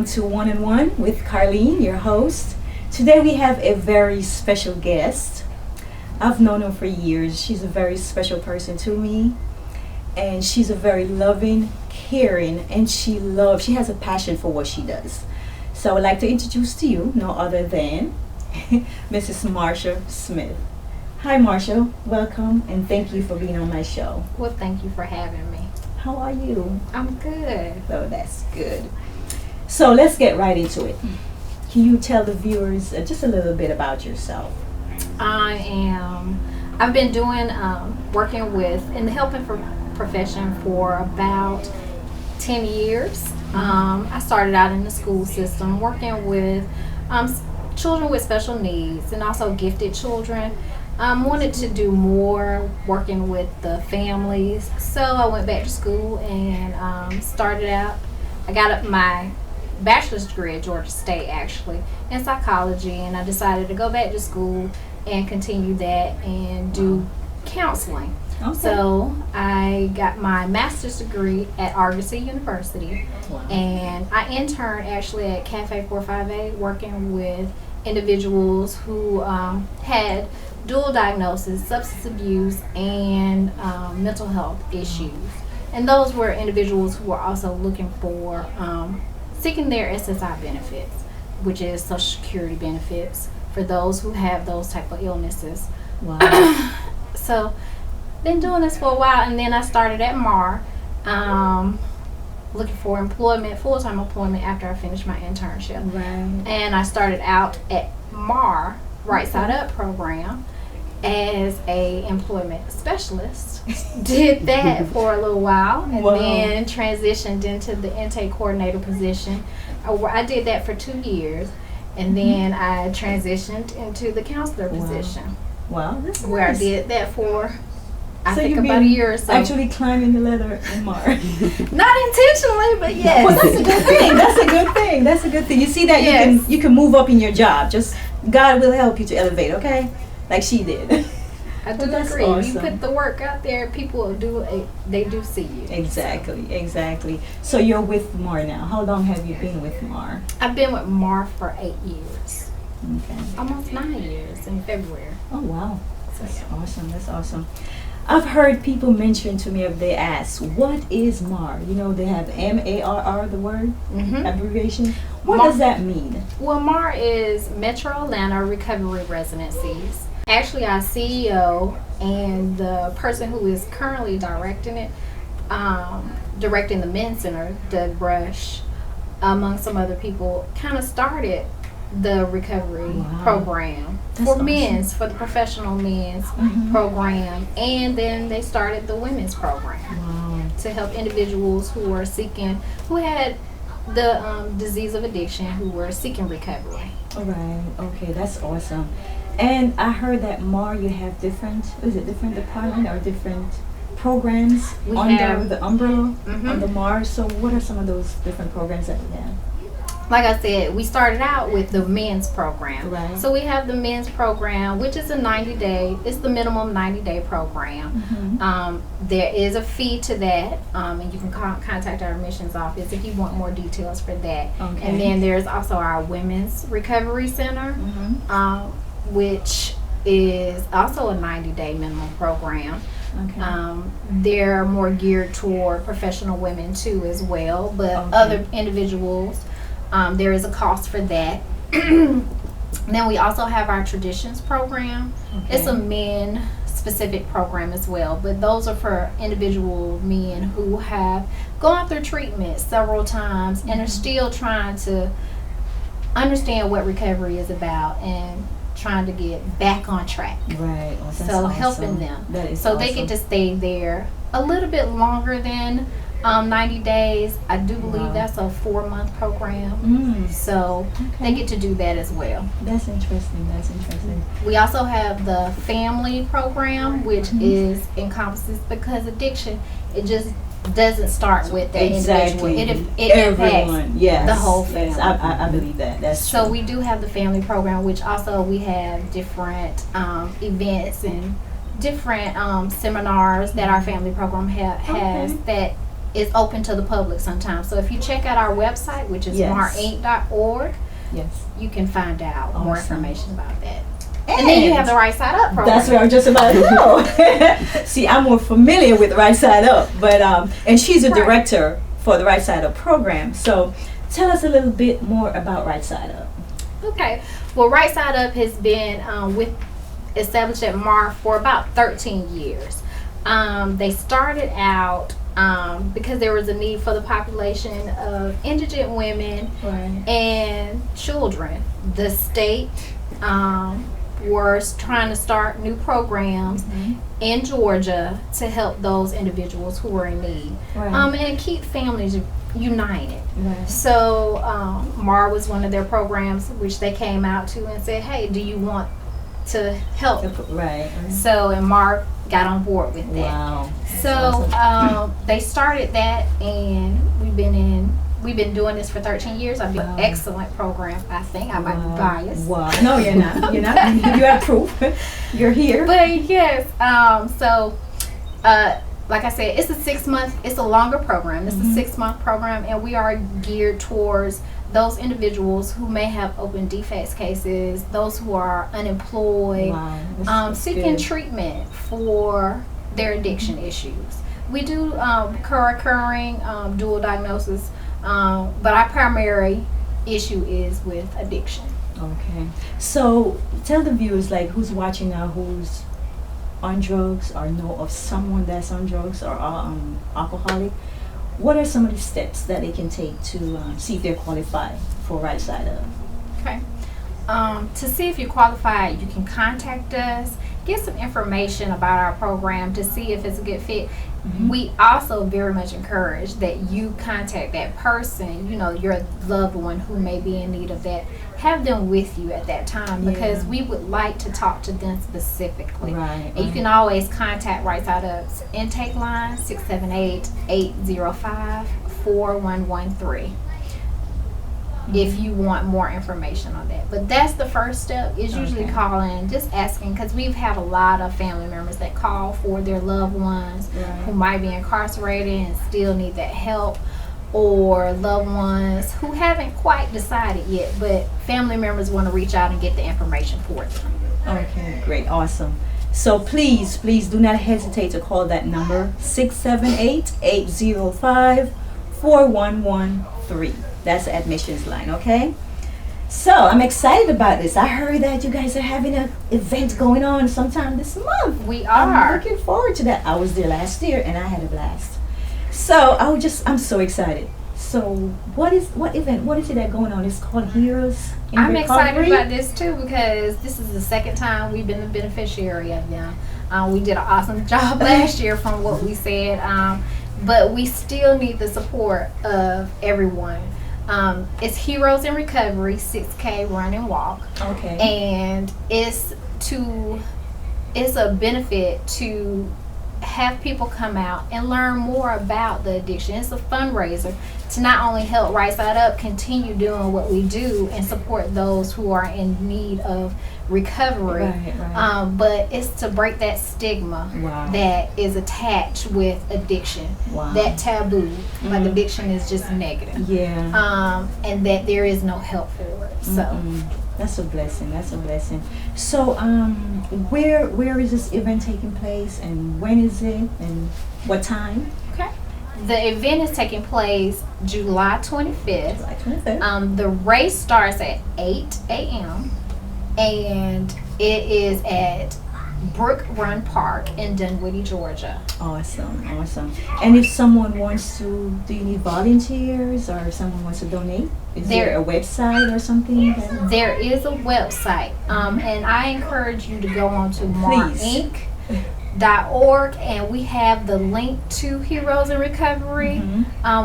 welcome to One on One with Carlene, your host. Today we have a very special guest. I've known her for years. She's a very special person to me, and she's a very loving, caring, and she has a passion for what she does. So I would like to introduce to you no other than Mrs. Marsha Smith. Hi Marsha, welcome and thank you for being on my show. Well, thank you for having me. How are you? I'm good. Oh, that's good. So let's get right into it. Can you tell the viewers just a little bit about yourself? I've been doing, working in the helping profession for about 10 years. I started out in the school system working with children with special needs and also gifted children. Wanted to do more working with the families, so I went back to school and started out. I got up my bachelor's degree at Georgia State, actually, in psychology, and I decided to go back to school and continue that and do counseling. Okay. So I got my master's degree at Argosy University, Wow. and I interned actually at Cafe 458 working with individuals who had dual diagnosis, substance abuse, and mental health issues. And those were individuals who were also looking for, seeking their SSI benefits, which is Social Security benefits for those who have those type of illnesses. Wow. So, been doing this for a while, and then I started at MAR, looking for employment, full-time employment after I finished my internship. Right. And I started out at MAR, Right Side Up program, as a employment specialist. Did that for a little while, and Wow. then transitioned into the intake coordinator position. I did that for 2 years, and then I transitioned into the counselor Wow. position, Wow, that's where nice. I did that for I So think you've about a been year or so. Actually climbing the ladder in Mar. Not intentionally, but yes. Well, that's a good thing. That's a good thing. That's a good thing. You see that Yes. you can move up in your job. Just God will help you to elevate, okay? Like she did. I do Well, that's agree. You awesome. put the work out there, people they do see you. Exactly. So you're with Mar now. How long have you been with Mar? I've been with Mar for 8 years, Okay. almost 9 years in February. Oh wow. So That's yeah. awesome. That's awesome. I've heard people mention to me if they ask, what is MAR? You know, they have MARR, the word, Mm-hmm. abbreviation. What MAR- does that mean? Well, MAR is Metro Atlanta Recovery Residencies. Actually, our CEO and the person who is currently directing it, directing the men's center, Doug Brush, among some other people, kind of started the recovery Wow. program That's for awesome. men's, for the professional men's Mhm. program, and then they started the women's program Wow. to help individuals who had the disease of addiction, who were seeking recovery. All right. Okay, that's awesome. And I heard that MAR, you have different department or different programs We under have- the umbrella Mhm. under MAR. So what are some of those different programs that we have? Like I said, we started out with the men's program. Right. So we have the men's program, which is it's the minimum 90-day program. Mm-hmm. There is a fee to that, and you can contact our admissions office if you want more details for that. Okay. And then there's also our Women's Recovery Center, Mm-hmm. which is also a 90-day minimum program. Okay. They're more geared toward professional women too as well, but Okay. other individuals, there is a cost for that. Then we also have our Traditions program. Okay. It's a men specific program as well, but those are for individual men who have gone through treatment several times and are still trying to understand what recovery is about and trying to get back on track. Right. Oh, that's So awesome. helping them. That is So awesome. they get to stay there a little bit longer than 90 days. I do believe Wow. that's a 4-month program. Mm, So they okay. get to do that as well. That's interesting. That's interesting. We also have the family program, which Mhm. encompasses, because addiction, it just doesn't start with that individual. Exactly. It impacts Everyone. Yes. the whole Yes, family. I believe that. That's So true. we do have the family program, which also we have different events and different seminars that our family program has Okay. that is open to the public sometimes. So if you check out our website, which is Yes. marinc.org, Yes. you can find out more Awesome. information about that. And then you have the Right Side Up program. That's what I was just about to know. See, I'm more familiar with Right Side Up, but and she's a Right. director for the Right Side Up program. So tell us a little bit more about Right Side Up. Okay. Well, Right Side Up has been established at MAR for about 13 years. They started out because there was a need for the population of indigent women Right. and children. The state was trying to start new programs in Georgia to help those individuals who were in need, Right. and keep families united. Right. So MAR was one of their programs which they came out to and said, hey, do you want to help? Right. So, and MAR got on board with that. Wow. That's So awesome. they started that, and we've been doing this for 13 years. I've been Wow. excellent program. I think I might be biased. Wow. No, you're not. You're not. You have proof. You're here. But yes, like I said, it's a 6 month, it's a longer program. It's a 6 month program, and we are geared towards those individuals who may have open defects cases, those who are unemployed, Wow. That's seeking good. treatment for their addiction issues. We do recurring dual diagnosis, but our primary issue is with addiction. Okay. So tell the viewers, like, who's watching now, who's on drugs or know of someone that's on drugs or alcoholic. What are some of the steps that they can take to see if they're qualified for Right Side Up? Okay. To see if you're qualified, you can contact us, get some information about our program to see if it's a good fit. We also very much encourage that you contact that person, your loved one who may be in need of that. Have them with you at that time, because Yeah. we would like to talk to them specifically. Right. And you can always contact Right Side Up's intake line, 678-805-4113. If you want more information on that. But that's the first step, is usually Okay. calling, just asking, because we've had a lot of family members that call for their loved ones who Right. might be incarcerated and still need that help, or loved ones who haven't quite decided yet, but family members want to reach out and get the information for them. Okay, great, awesome. So please do not hesitate to call that number, 678-805-4113. That's the admissions line, okay? So I'm excited about this. I heard that you guys are having an event going on sometime this month. We I'm are. looking forward to that. I was there last year and I had a blast. So I'm so excited. So what event? What is it that going on? It's called Heroes in I'm Recovery. excited about this too, because this is the second time we've been the beneficiary of them. We did an awesome job last year from what we said, but we still need the support of everyone. It's Heroes in Recovery 6K Run and Walk, Okay. and it's a benefit to have people come out and learn more about the addiction. It's a fundraiser to not only help Right Side Up continue doing what we do and support those who are in need of recovery, Right. but it's to break that stigma Wow. that is attached with addiction, Wow. that taboo, like Mhm. addiction is just negative, Yeah. and that there is no help for it. So That's a blessing. That's a blessing. So, where is this event taking place, and when is it, and what time? okay, the event is taking place July 25th. July 25th. The race starts at 8 a.m. and it is at Brook Run Park in Dunwoody, Georgia. Awesome. And if someone wants to, do you need volunteers, or if someone wants to donate? Is there a website or something? There is a website, and I encourage you to go on to marinc.org, and we have the link to Heroes in Recovery,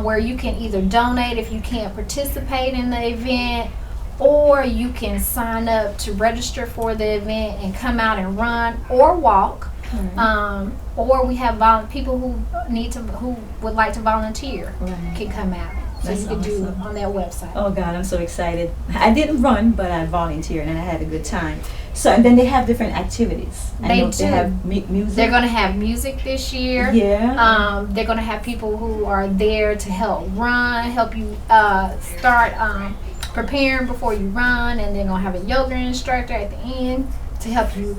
where you can either donate if you can't participate in the event, or you can sign up to register for the event and come out and run or walk. Or we have people who would like to volunteer Right. can come out. So That's you can do awesome. on their website. Oh God, I'm so excited. I didn't run, but I volunteered and I had a good time. So, and then they have different activities. I They know do. They have music. They're going to have music this year. Yeah. They're going to have people who are there to help run, help you start preparing before you run, and they're going to have a yoga instructor at the end to help you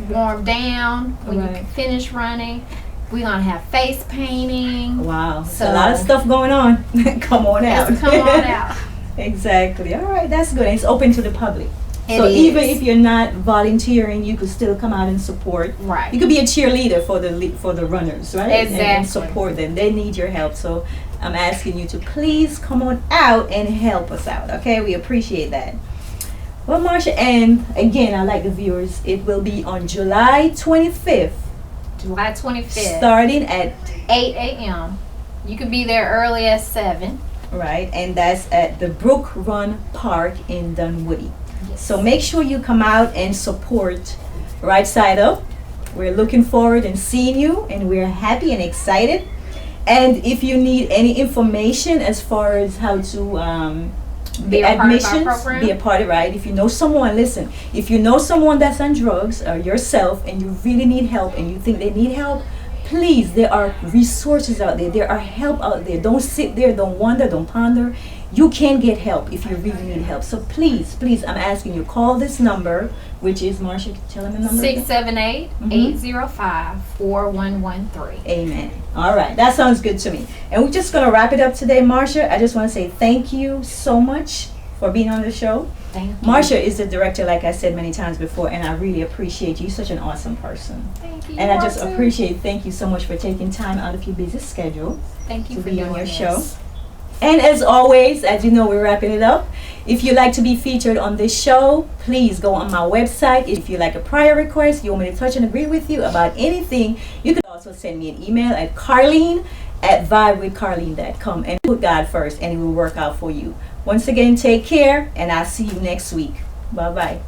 warm down when you Right. finish running. We're going to have face painting. Wow. So So- a lot of stuff going on. Come on out. Just come on out. Exactly. All right, that's good. It's open to the public. It So is. even if you're not volunteering, you could still come out and support. Right. You could be a cheerleader for the runners, right? And Exactly. support them. They need your help. So I'm asking you to please come on out and help us out. Okay, we appreciate that. Well, Marsha, and again, I like the viewers. It will be on July 25th, July 25th, starting at 8 a.m. You can be there early at 7. right, and that's at the Brook Run Park in Dunwoody. Yes. So make sure you come out and support Right Side Up. We're looking forward and seeing you, and we're happy and excited. And if you need any information as far as how to Be a part of our admissions, program? be a part of, right? If you know someone, listen, if you know someone that's on drugs or yourself and you really need help and you think they need help, please, there are resources out there. There are help out there. Don't sit there, don't wonder, don't ponder. You can get help if you really need help. So please, I'm asking you, call this number, which is, Marsha, tell them the number. again. 678-805-4113. Amen. All right, that sounds good to me. And we're just going to wrap it up today, Marsha. I just want to say thank you so much for being on the show. Thank you. Marsha is the director, like I said many times before, and I really appreciate you. You're such an awesome person. Thank you. And I You just are too. appreciate, thank you so much for taking time out of your busy schedule Thank you to for be doing on your this. show. And as always, as you know, we're wrapping it up. If you'd like to be featured on this show, please go on my website. If you like a prior request, you want me to touch and agree with you about anything, you can also send me an email at Carlene@vibewithcarlene.com and put God first and it will work out for you. Once again, take care and I'll see you next week. Bye-bye.